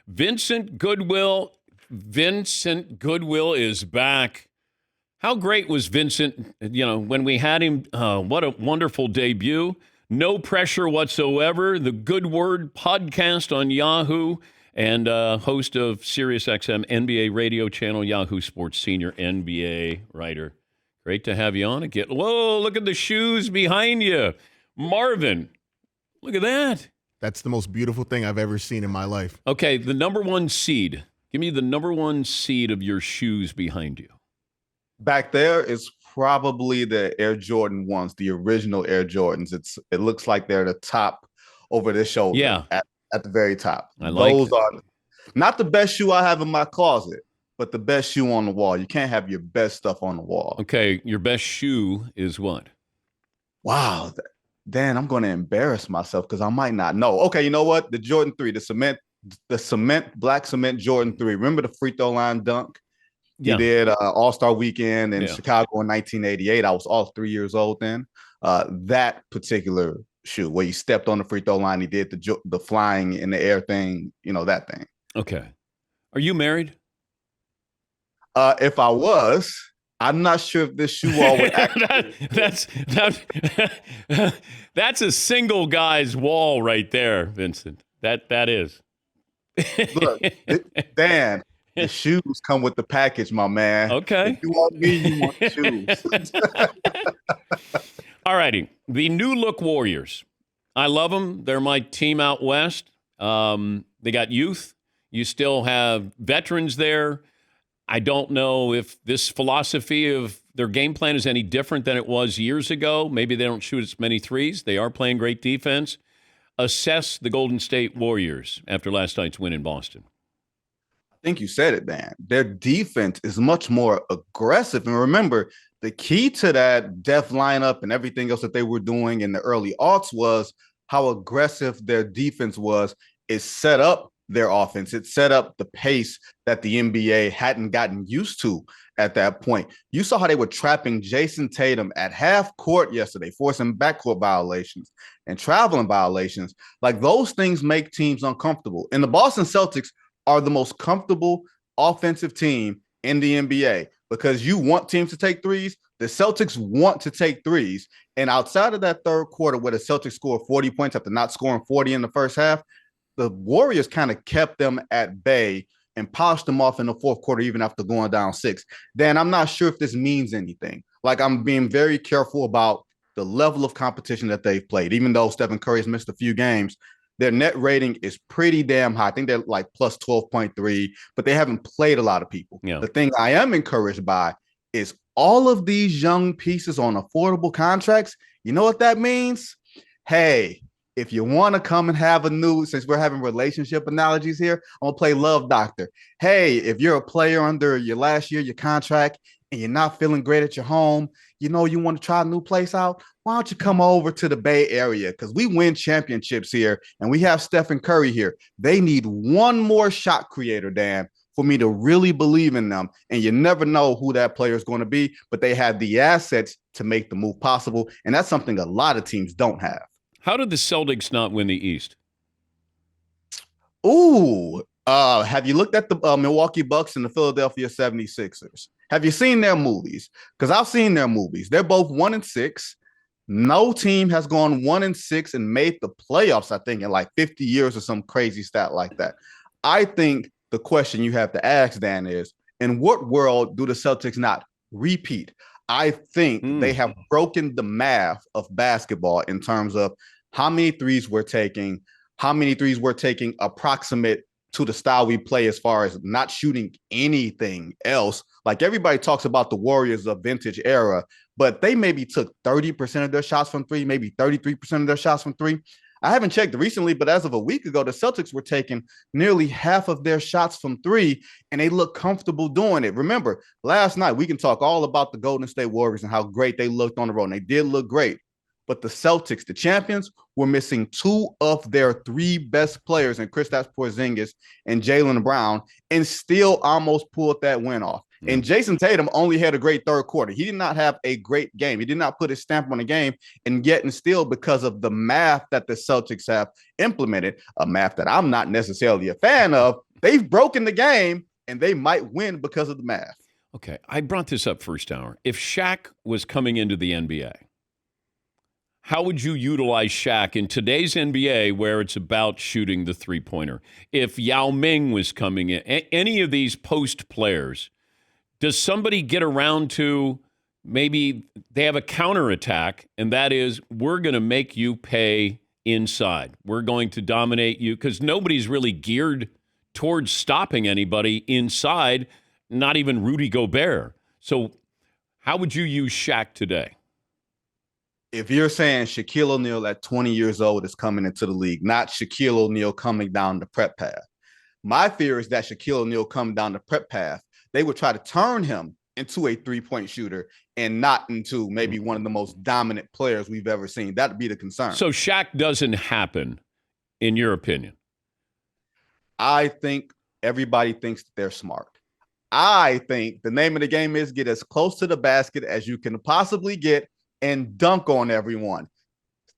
Vincent Goodwill. Vincent Goodwill is back. How great was Vincent, when we had him? What a wonderful debut. No pressure whatsoever. The Good Word podcast on Yahoo and host of SiriusXM NBA radio channel, Yahoo Sports senior NBA writer. Great to have you on again. Whoa, look at the shoes behind you. Marvin, look at that. That's the most beautiful thing I've ever seen in my life. Okay, the number one seed. Give me the number one seed of your shoes behind you. Back there is probably the Air Jordan ones, the original Air Jordans. It looks like they're the top over the shoulder. Yeah. At the very top. Those are not the best shoe I have in my closet, but the best shoe on the wall. You can't have your best stuff on the wall. Okay, your best shoe is what? Wow. Dan, I'm going to embarrass myself because I might not know. Okay, you know what? The Jordan 3, black cement Jordan 3. Remember the free throw line dunk? Yeah. He did All-Star Weekend in Chicago in 1988. I was all 3 years old then. That particular shoe where he stepped on the free throw line, he did the flying in the air thing, that thing. Okay. Are you married? If I was, I'm not sure if this shoe wall would that's a single guy's wall right there, Vincent. That is. Look, Dan, the shoes come with the package, my man. Okay. If you want me, you want shoes. All righty. The new look Warriors. I love them. They're my team out west. They got youth. You still have veterans there. I don't know if this philosophy of their game plan is any different than it was years ago. Maybe they don't shoot as many threes. They are playing great defense. Assess the Golden State Warriors after last night's win in Boston. I think you said it, Dan. Their defense is much more aggressive. And remember, the key to that depth lineup and everything else that they were doing in the early aughts was how aggressive their defense was. It set up their offense. It set up the pace that the NBA hadn't gotten used to at that point. You saw how they were trapping Jason Tatum at half court yesterday, forcing backcourt violations and traveling violations. Like, those things make teams uncomfortable. And the Boston Celtics are the most comfortable offensive team in the NBA because you want teams to take threes. The Celtics want to take threes. And outside of that third quarter where the Celtics scored 40 points after not scoring 40 in the first half, the Warriors kind of kept them at bay and polished them off in the fourth quarter, even after going down 6. Dan, I'm not sure if this means anything. Like, I'm being very careful about the level of competition that they've played. Even though Stephen Curry has missed a few games, their net rating is pretty damn high. I think they're like plus 12.3, but they haven't played a lot of people. Yeah. The thing I am encouraged by is all of these young pieces on affordable contracts. You know what that means? Hey, if you want to come and have since we're having relationship analogies here, I'm going to play Love Doctor. Hey, if you're a player under your last year, your contract, and you're not feeling great at your home, you want to try a new place out, why don't you come over to the Bay Area? Because we win championships here, and we have Stephen Curry here. They need one more shot creator, Dan, for me to really believe in them. And you never know who that player is going to be, but they have the assets to make the move possible, and that's something a lot of teams don't have. How did the Celtics not win the East? Have you looked at the Milwaukee Bucks and the Philadelphia 76ers? Have you seen their movies? Because I've seen their movies. They're both 1-6. No team has gone 1-6 and made the playoffs, I think, in like 50 years or some crazy stat like that. I think the question you have to ask, Dan, is in what world do the Celtics not repeat? I think they have broken the math of basketball in terms of how many threes we're taking approximate to the style we play as far as not shooting anything else. Like, everybody talks about the Warriors of vintage era, but they maybe took 30% of their shots from three, maybe 33% of their shots from three. I haven't checked recently, but as of a week ago, the Celtics were taking nearly half of their shots from three, and they look comfortable doing it. Remember, last night, we can talk all about the Golden State Warriors and how great they looked on the road, and they did look great. But the Celtics, the champions, were missing 2 of their 3 best players in Kristaps Porzingis and Jaylen Brown, and still almost pulled that win off. Mm-hmm. And Jason Tatum only had a great third quarter. He did not have a great game. He did not put his stamp on the game, and yet and still, because of the math that the Celtics have implemented, a math that I'm not necessarily a fan of, They've broken the game, and they might win because of the math. Okay, I brought this up first hour. If Shaq was coming into the NBA, how would you utilize Shaq in today's NBA where it's about shooting the three-pointer? If Yao Ming was coming in, any of these post players, does somebody get around to maybe they have a counterattack, and that is, we're going to make you pay inside. We're going to dominate you because nobody's really geared towards stopping anybody inside, not even Rudy Gobert. So how would you use Shaq today? If you're saying Shaquille O'Neal at 20 years old is coming into the league, not Shaquille O'Neal coming down the prep path. My fear is that Shaquille O'Neal coming down the prep path, they would try to turn him into a three-point shooter and not into maybe one of the most dominant players we've ever seen. That would be the concern. So Shaq doesn't happen, in your opinion? I think everybody thinks that they're smart. I think the name of the game is get as close to the basket as you can possibly get and dunk on everyone.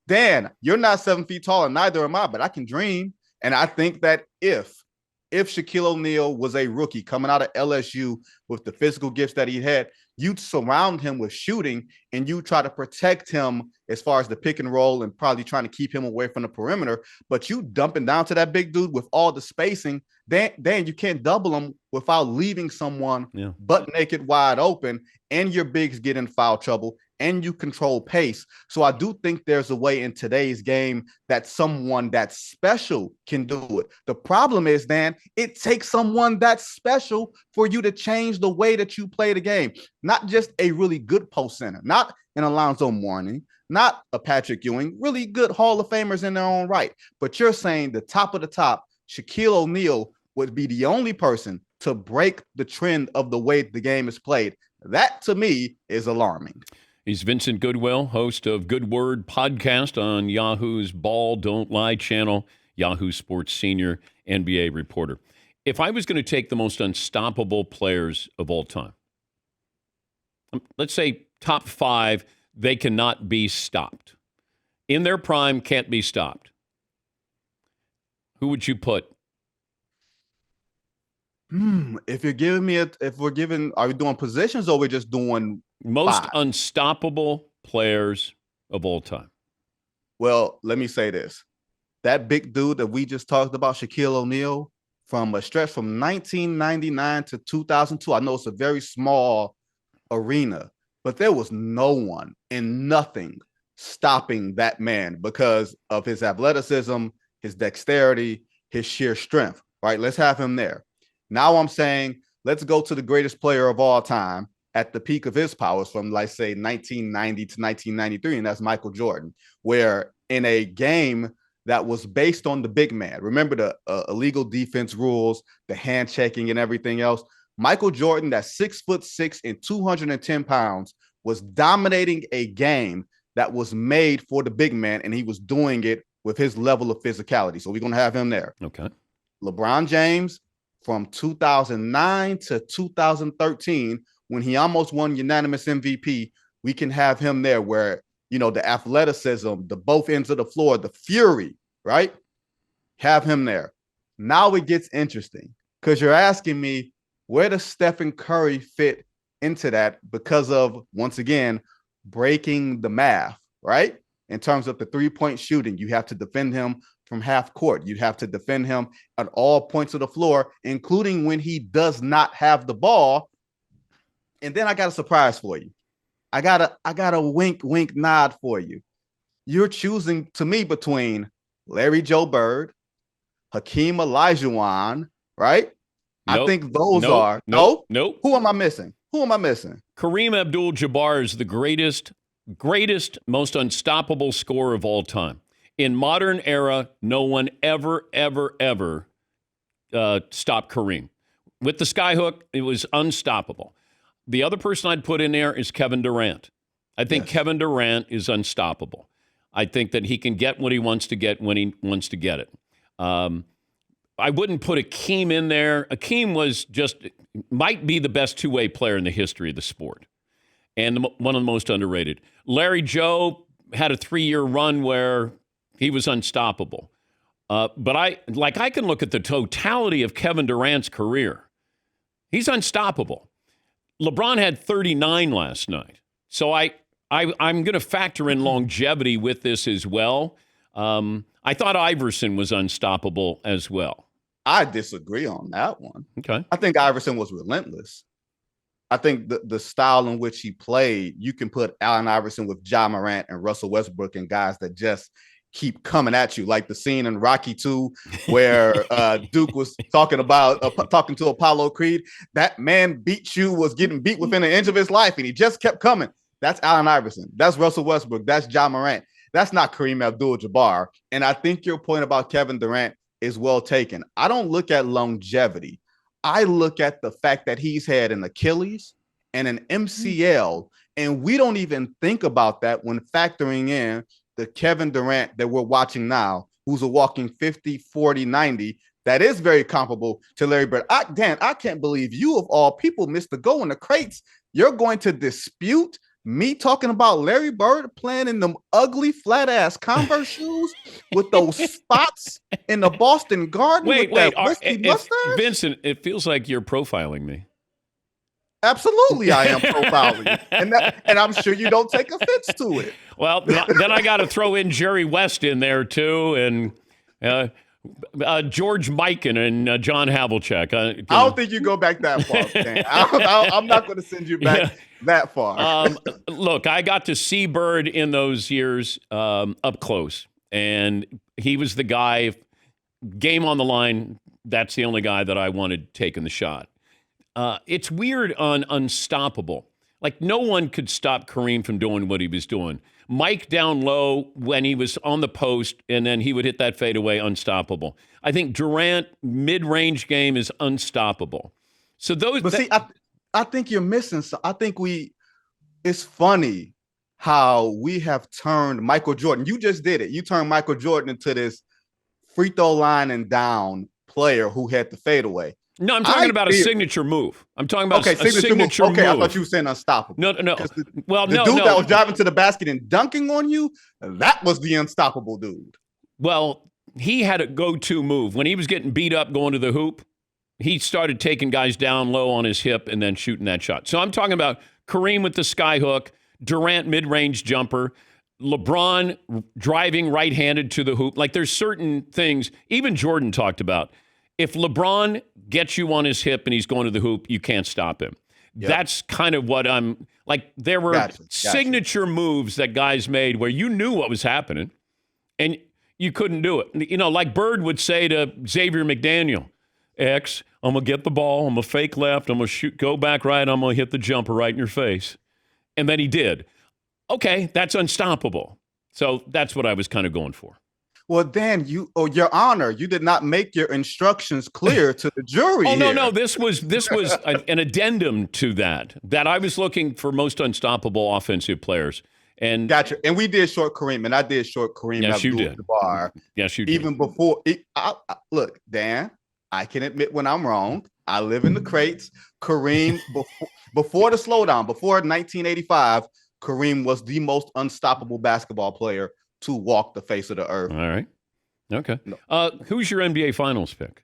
Dan, you're not 7 feet tall, and neither am I, but I can dream. And I think that if Shaquille O'Neal was a rookie coming out of LSU with the physical gifts that he had, you'd surround him with shooting and you try to protect him as far as the pick and roll and probably trying to keep him away from the perimeter. But you dumping down to that big dude with all the spacing, then you can't double him without leaving someone butt naked wide open, and your bigs get in foul trouble and you control pace. So I do think there's a way in today's game that someone that's special can do it. The problem is, Dan, it takes someone that's special for you to change the way that you play the game. Not just a really good post center, not an Alonzo Mourning, not a Patrick Ewing, really good Hall of Famers in their own right. But you're saying the top of the top, Shaquille O'Neal would be the only person to break the trend of the way the game is played. That, to me, is alarming. He's Vincent Goodwill, host of Good Word podcast on Yahoo's Ball Don't Lie channel, Yahoo Sports senior NBA reporter. If I was going to take the most unstoppable players of all time, let's say top 5, they cannot be stopped. In their prime, can't be stopped. Who would you put? If you're giving me are we doing positions or we're just doing most 5? Unstoppable players of all time? Well, let me say this. That big dude that we just talked about, Shaquille O'Neal, from a stretch from 1999 to 2002, I know it's a very small arena, but there was no one and nothing stopping that man because of his athleticism, his dexterity, his sheer strength, right? Let's have him there. Now I'm saying, let's go to the greatest player of all time at the peak of his powers from, like, say, 1990 to 1993, and that's Michael Jordan, where in a game that was based on the big man, remember the illegal defense rules, the hand checking and everything else, Michael Jordan, that's 6'6" and 210 pounds, was dominating a game that was made for the big man, and he was doing it with his level of physicality. So we're going to have him there. Okay. LeBron James, from 2009 to 2013, when he almost won unanimous MVP, we can have him there where, the athleticism, the both ends of the floor, the fury, right? Have him there. Now it gets interesting because you're asking me, where does Stephen Curry fit into that because of, once again, breaking the math, right? In terms of the three-point shooting, you have to defend him from half court. You'd have to defend him at all points of the floor, including when he does not have the ball. And then I got a surprise for you. I got a wink, wink, nod for you. You're choosing, to me, between Larry Joe Bird, Hakeem Olajuwon, right? Nope. I think those are. Nope. Who am I missing? Kareem Abdul-Jabbar is the greatest, most unstoppable scorer of all time. In modern era, no one ever stopped Kareem. With the skyhook, it was unstoppable. The other person I'd put in there is Kevin Durant. I think Kevin Durant is unstoppable. I think that he can get what he wants to get when he wants to get it. I wouldn't put Hakeem in there. Hakeem might be the best two-way player in the history of the sport and one of the most underrated. Larry Joe had a 3-year run where he was unstoppable. But I can look at the totality of Kevin Durant's career. He's unstoppable. LeBron had 39 last night. So I'm going to factor in longevity with this as well. I thought Iverson was unstoppable as well. I disagree on that one. Okay. I think Iverson was relentless. I think the style in which he played, you can put Allen Iverson with Ja Morant and Russell Westbrook and guys that just keep coming at you, like the scene in Rocky II where Duke was talking to Apollo Creed. That man was getting beat within an inch of his life, and he just kept coming. That's Allen Iverson. That's Russell Westbrook. That's Ja Morant. That's not Kareem Abdul-Jabbar. And I think your point about Kevin Durant is well taken. I don't look at longevity. I look at the fact that he's had an Achilles and an MCL, and we don't even think about that when factoring in the Kevin Durant that we're watching now, who's a walking 50, 40, 90, that is very comparable to Larry Bird. Dan, I can't believe you of all people missed the go in the crates. You're going to dispute me talking about Larry Bird playing in them ugly flat-ass Converse shoes with those spots in the Boston Garden. Wait. Vincent, it feels like you're profiling me. Absolutely, I am profiling you. And I'm sure you don't take offense to it. Well, then I got to throw in Jerry West in there, too, and George Mikan and John Havlicek. I don't think you go back that far, Dan. I'm not going to send you back that far. Look, I got to see Bird in those years up close, and he was the guy, game on the line, that's the only guy that I wanted taking the shot. It's weird on Unstoppable. Like, no one could stop Kareem from doing what he was doing. Mike down low when he was on the post, and then he would hit that fadeaway, unstoppable. I think Durant, mid-range game is unstoppable. So those... But see, I think you're missing... I think it's funny how we have turned Michael Jordan. You just did it. You turned Michael Jordan into this free throw line and down player who had the fadeaway. No, I'm talking about a signature move. I'm talking about a signature move. Okay, I thought you were saying unstoppable. No. The dude that was driving to the basket and dunking on you, that was the unstoppable dude. Well, he had a go-to move. When he was getting beat up going to the hoop, he started taking guys down low on his hip and then shooting that shot. So I'm talking about Kareem with the sky hook, Durant mid-range jumper, LeBron driving right-handed to the hoop. Like, there's certain things, even Jordan talked about. If LeBron gets you on his hip and he's going to the hoop, you can't stop him. Yep. That's kind of what I'm like. There were signature moves that guys made where you knew what was happening and you couldn't do it. You know, like Bird would say to Xavier McDaniel, X, I'm going to get the ball. I'm going to fake left. I'm going to shoot, go back right. I'm going to hit the jumper right in your face. And then he did. Okay, that's unstoppable. So that's what I was kind of going for. Well, Dan, Your Honor, you did not make your instructions clear to the jury. No. This was an addendum to that I was looking for most unstoppable offensive players. And gotcha. And we did short Kareem, and I did short Kareem. Yes, you did. Yes, you did. Even before look, Dan, I can admit when I'm wrong. I live in the crates. Kareem, before the slowdown, before 1985, Kareem was the most unstoppable basketball player to walk the face of the earth. All right. Okay. Who's your NBA Finals pick?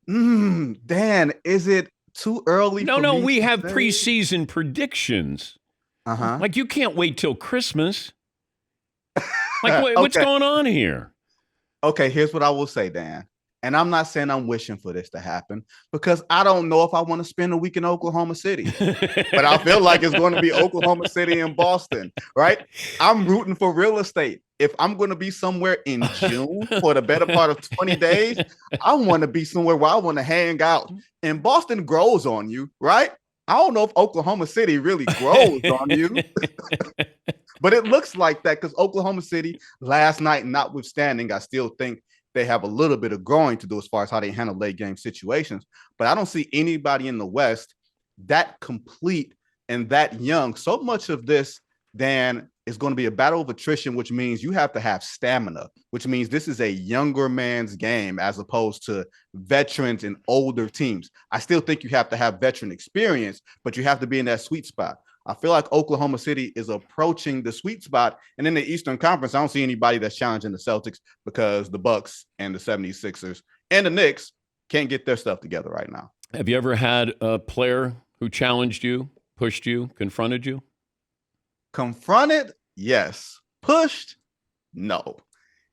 Dan, is it too early? No, we have preseason predictions. Like, you can't wait till Christmas. Like, what's going on here? Okay, here's what I will say, Dan. And I'm not saying I'm wishing for this to happen because I don't know if I want to spend a week in Oklahoma City, but I feel like it's going to be Oklahoma City and Boston, right? I'm rooting for real estate. If I'm going to be somewhere in June for the better part of 20 days, I want to be somewhere where I want to hang out. And Boston grows on you, right? I don't know if Oklahoma City really grows on you, but it looks like that because Oklahoma City last night, notwithstanding, I still think they have a little bit of growing to do as far as how they handle late game situations. But I don't see anybody in the West that complete and that young. So much of this, Dan, is going to be a battle of attrition, which means you have to have stamina, which means this is a younger man's game as opposed to veterans and older teams. I still think you have to have veteran experience, but you have to be in that sweet spot. I feel like Oklahoma City is approaching the sweet spot. And in the Eastern Conference, I don't see anybody that's challenging the Celtics because the Bucks and the 76ers and the Knicks can't get their stuff together right now. Have you ever had a player who challenged you, pushed you, confronted you? Confronted? Yes. Pushed? No.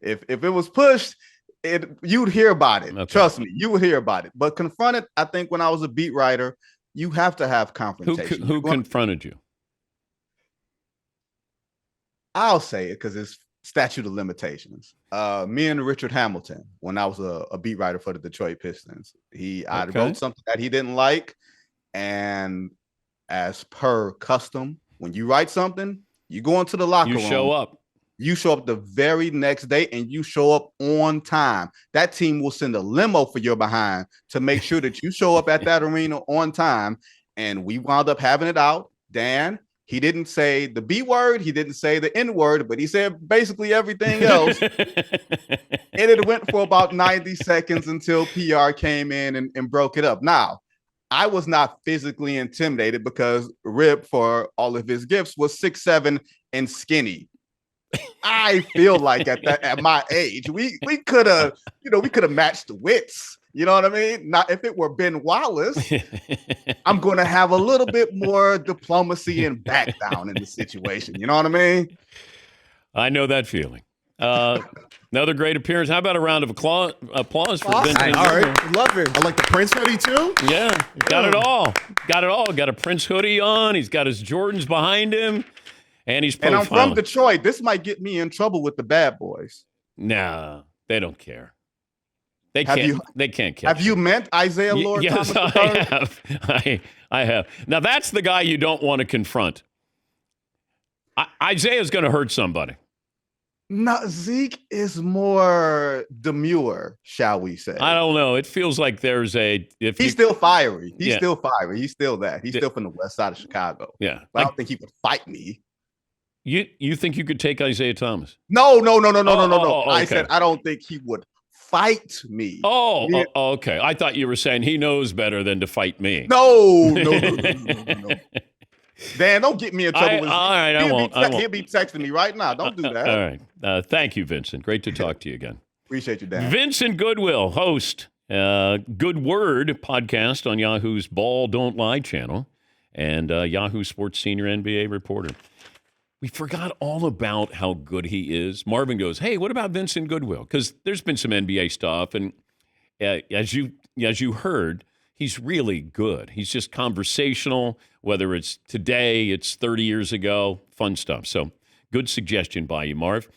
If it was pushed, you'd hear about it. Okay. Trust me, you would hear about it. But confronted, I think when I was a beat writer, you have to have confrontation. Who confronted you? I'll say it because it's statute of limitations. Me and Richard Hamilton, when I was a beat writer for the Detroit Pistons, I wrote something that he didn't like. And as per custom, when you write something, you go into the locker room. You show up. You show up the very next day and you show up on time. That team will send a limo for your behind to make sure that you show up at that arena on time. And we wound up having it out. Dan, he didn't say the B word. He didn't say the N word, but he said basically everything else. And it went for about 90 seconds until PR came in and broke it up. Now, I was not physically intimidated because Rip, for all of his gifts, was 6'7" and skinny. I feel like at my age, we could have, we could have matched the wits. You know what I mean? Not if it were Ben Wallace, I'm going to have a little bit more diplomacy and back down in the situation. You know what I mean? I know that feeling. Another great appearance. How about a round of applause for Vincent? All right, love it. I like the Prince hoodie too. Yeah, got it all. Got it all. Got a Prince hoodie on. He's got his Jordans behind him. And he's profiling. And I'm from Detroit. This might get me in trouble with the bad boys. Nah, they don't care. They can't catch. Have you met Isaiah Lord? Yes, Thomas I have. I have. Now that's the guy you don't want to confront. Isaiah's going to hurt somebody. No, Zeke is more demure, shall we say? I don't know. It feels like there's he's still fiery. He's still fiery. He's still that. He's still from the west side of Chicago. Yeah, but I don't think he would fight me. You think you could take Isaiah Thomas? No. Okay. I said I don't think he would fight me. Okay. I thought you were saying he knows better than to fight me. No. Dan, don't get me in trouble. All right, I won't. He'll be texting me right now. Don't do that. All right. Thank you, Vincent. Great to talk to you again. Appreciate you, Dan. Vincent Goodwill, host, Good Word podcast on Yahoo's Ball Don't Lie channel and Yahoo Sports senior NBA reporter. We forgot all about how good he is. Marvin goes, hey, what about Vincent Goodwill? Because there's been some NBA stuff, and as you heard, he's really good. He's just conversational, whether it's today, it's 30 years ago, fun stuff. So good suggestion by you, Marv.